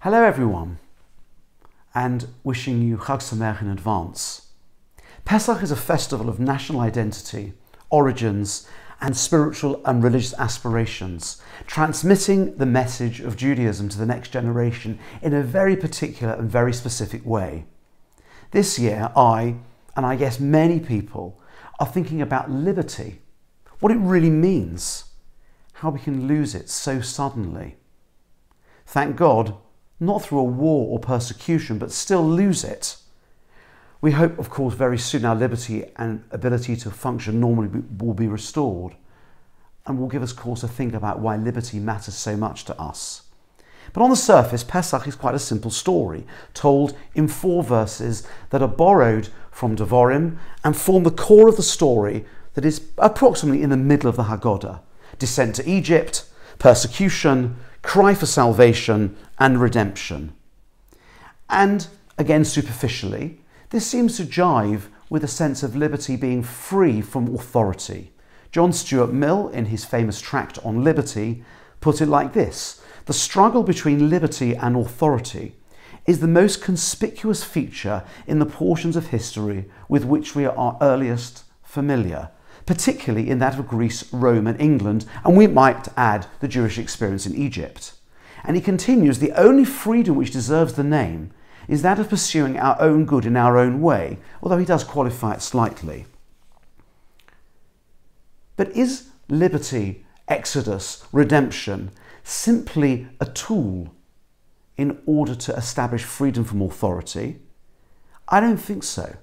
Hello everyone, and wishing you Chag Sameach in advance. Pesach is a festival of national identity, origins, and spiritual and religious aspirations, transmitting the message of Judaism to the next generation in a very particular and very specific way. This year, and I guess many people, are thinking about liberty, what it really means, how we can lose it so suddenly. Thank God, not through a war or persecution, but still lose it. We hope, of course, very soon our liberty and ability to function normally will be restored, and will give us cause to think about why liberty matters so much to us. But on the surface, Pesach is quite a simple story, told in 4 verses that are borrowed from Devarim and form the core of the story that is approximately in the middle of the Haggadah. Descent to Egypt, persecution, cry for salvation and redemption. And again, superficially, this seems to jive with a sense of liberty being free from authority. John Stuart Mill, in his famous tract on liberty, put it like this: the struggle between liberty and authority is the most conspicuous feature in the portions of history with which we are earliest familiar, particularly in that of Greece, Rome and England, and we might add the Jewish experience in Egypt. And he continues, the only freedom which deserves the name is that of pursuing our own good in our own way, although he does qualify it slightly. But is liberty, exodus, redemption simply a tool in order to establish freedom from authority? I don't think so.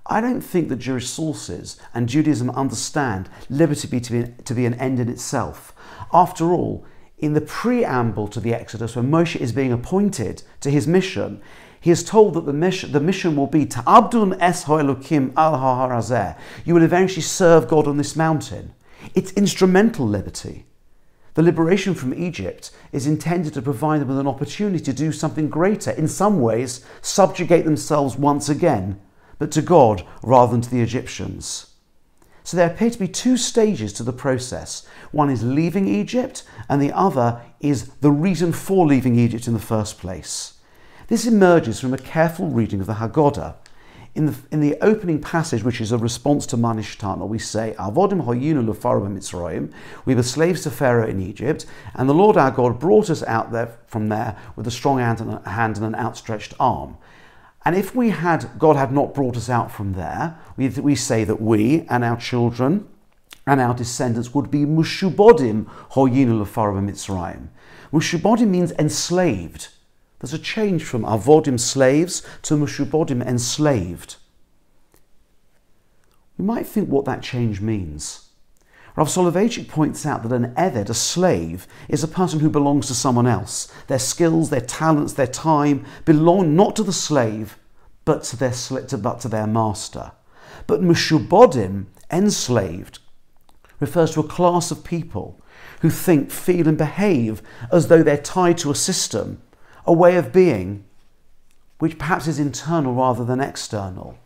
I don't think that Jewish sources and Judaism understand liberty to be an end in itself. After all, in the preamble to the Exodus, when Moshe is being appointed to his mission, he is told that the mission will be Ta'abdun es ha'elokim al ha'har hazeh. You will eventually serve God on this mountain. It's instrumental liberty. The liberation from Egypt is intended to provide them with an opportunity to do something greater, in some ways subjugate themselves once again, but to God rather than to the Egyptians. So there appear to be 2 stages to the process. One is leaving Egypt, and the other is the reason for leaving Egypt in the first place. This emerges from a careful reading of the Haggadah. In the opening passage, which is a response to Manishtana, we say, Avodim hoyinu l'Pharaoh b'Mitzrayim, we were slaves to Pharaoh in Egypt, and the Lord our God brought us out from there with a strong hand and an outstretched arm. And if God had not brought us out from there, we say that we and our children and our descendants would be mushubodim hoyinu l'Pharaoh b'Mitzrayim. Mushubodim means enslaved. There's a change from avodim, slaves, to mushubodim, enslaved. We might think what that change means. Rav Soloveitchik points out that an eved, a slave, is a person who belongs to someone else. Their skills, their talents, their time belong not to the slave, but to their master. But mushubodim, enslaved, refers to a class of people who think, feel and behave as though they're tied to a system, a way of being, which perhaps is internal rather than external.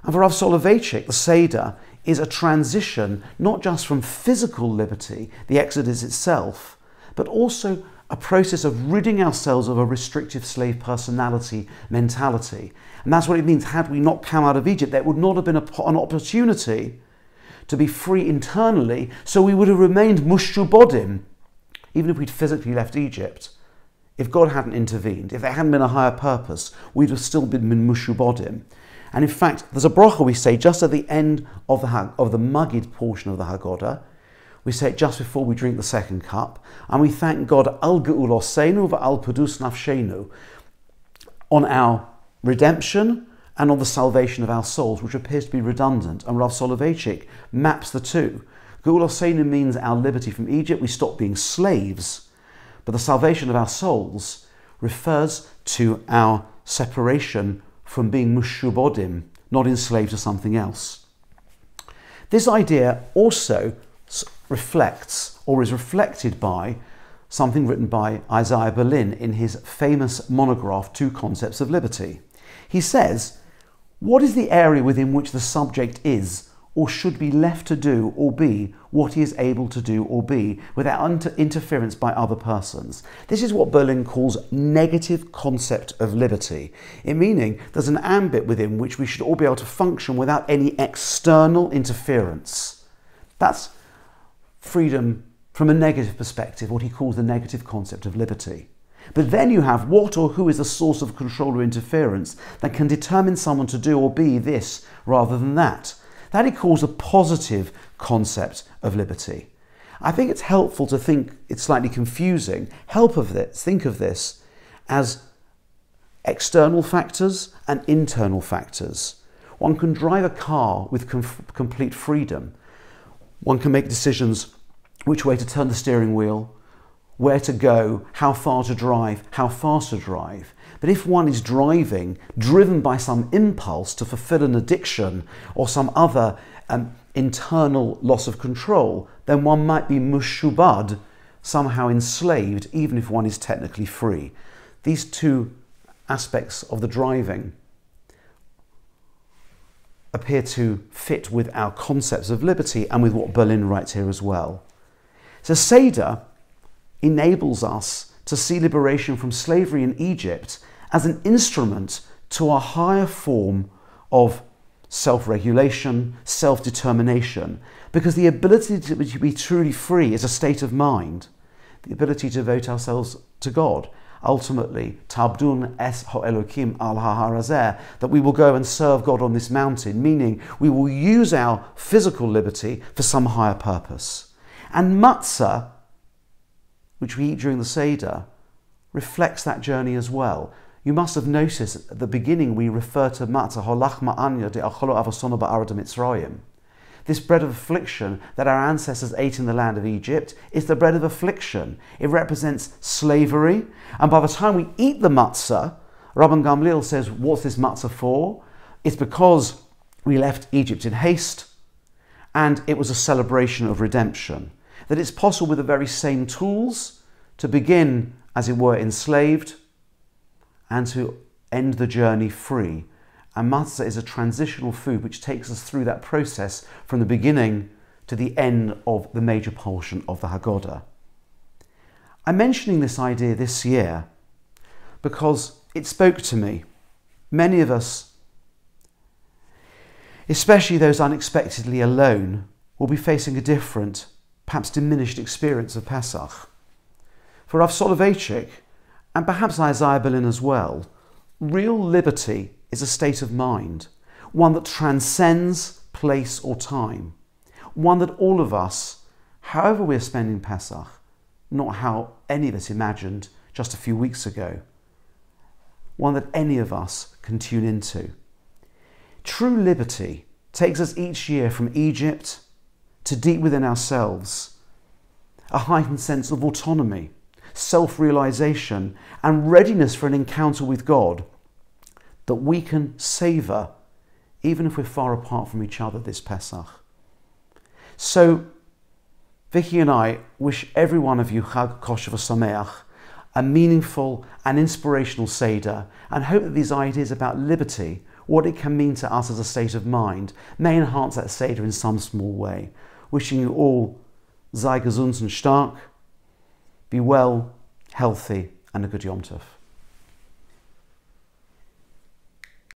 And for Rav Soloveitchik, the Seder is a transition not just from physical liberty, the Exodus itself, but also a process of ridding ourselves of a restrictive slave personality mentality. And that's what it means. Had we not come out of Egypt, there would not have been an opportunity to be free internally, so we would have remained mushubodim, even if we'd physically left Egypt. If God hadn't intervened, if there hadn't been a higher purpose, we'd have still been mushubodim. And in fact, there's a bracha we say just at the end of the Magid portion of the Haggadah. We say it just before we drink the second cup, and we thank God al ge'uloseinu v'al pedus nafshenu, on our redemption and on the salvation of our souls, which appears to be redundant. And Rav Soloveitchik maps the 2. Ge'uloseinu means our liberty from Egypt. We stop being slaves. But the salvation of our souls refers to our separation from being mushubodim, not enslaved to something else. This idea also reflects, or is reflected by, something written by Isaiah Berlin in his famous monograph, 2 Concepts of Liberty. He says, what is the area within which the subject is, or should be left to do or be what he is able to do or be without interference by other persons. This is what Berlin calls negative concept of liberty, in meaning there's an ambit within which we should all be able to function without any external interference. That's freedom from a negative perspective, what he calls the negative concept of liberty. But then you have what or who is the source of control or interference that can determine someone to do or be this rather than that. That he calls a positive concept of liberty. I think it's helpful to think, it's slightly confusing, think of this as external factors and internal factors. One can drive a car with complete freedom. One can make decisions which way to turn the steering wheel, where to go, how far to drive, how fast to drive. But if one is driven by some impulse to fulfill an addiction or some other internal loss of control, then one might be mushubad, somehow enslaved, even if one is technically free. These two aspects of the driving appear to fit with our concepts of liberty and with what Berlin writes here as well. So Seder enables us to see liberation from slavery in Egypt as an instrument to a higher form of self-regulation, self-determination, because the ability to be truly free is a state of mind, the ability to devote ourselves to God. Ultimately, Tabdun es ha-Elokim al ha-Harazeh, that we will go and serve God on this mountain, meaning we will use our physical liberty for some higher purpose. And matzah, which we eat during the Seder, reflects that journey as well. You must have noticed at the beginning we refer to matzah, holach ma'anya de acholo avosona ba'arad Mitzrayim. This bread of affliction that our ancestors ate in the land of Egypt is the bread of affliction. It represents slavery. And by the time we eat the matzah, Rabban Gamliel says, what's this matzah for? It's because we left Egypt in haste and it was a celebration of redemption. That it's possible with the very same tools to begin, as it were, enslaved and to end the journey free. And matzah is a transitional food which takes us through that process from the beginning to the end of the major portion of the Haggadah. I'm mentioning this idea this year because it spoke to me. Many of us, especially those unexpectedly alone, will be facing a different, perhaps diminished experience of Pesach. For Rav Soloveitchik, and perhaps Isaiah Berlin as well, real liberty is a state of mind, one that transcends place or time, one that all of us, however we're spending Pesach, not how any of us imagined just a few weeks ago, one that any of us can tune into. True liberty takes us each year from Egypt to deep within ourselves, a heightened sense of autonomy, self-realisation and readiness for an encounter with God that we can savour even if we're far apart from each other this Pesach. So Vicky and I wish every one of you Chag Kosher V'Sameach, a meaningful and inspirational Seder, and hope that these ideas about liberty, what it can mean to us as a state of mind, may enhance that Seder in some small way. Wishing you all sei gesund und stark, be well, healthy, and a good Yom Tov.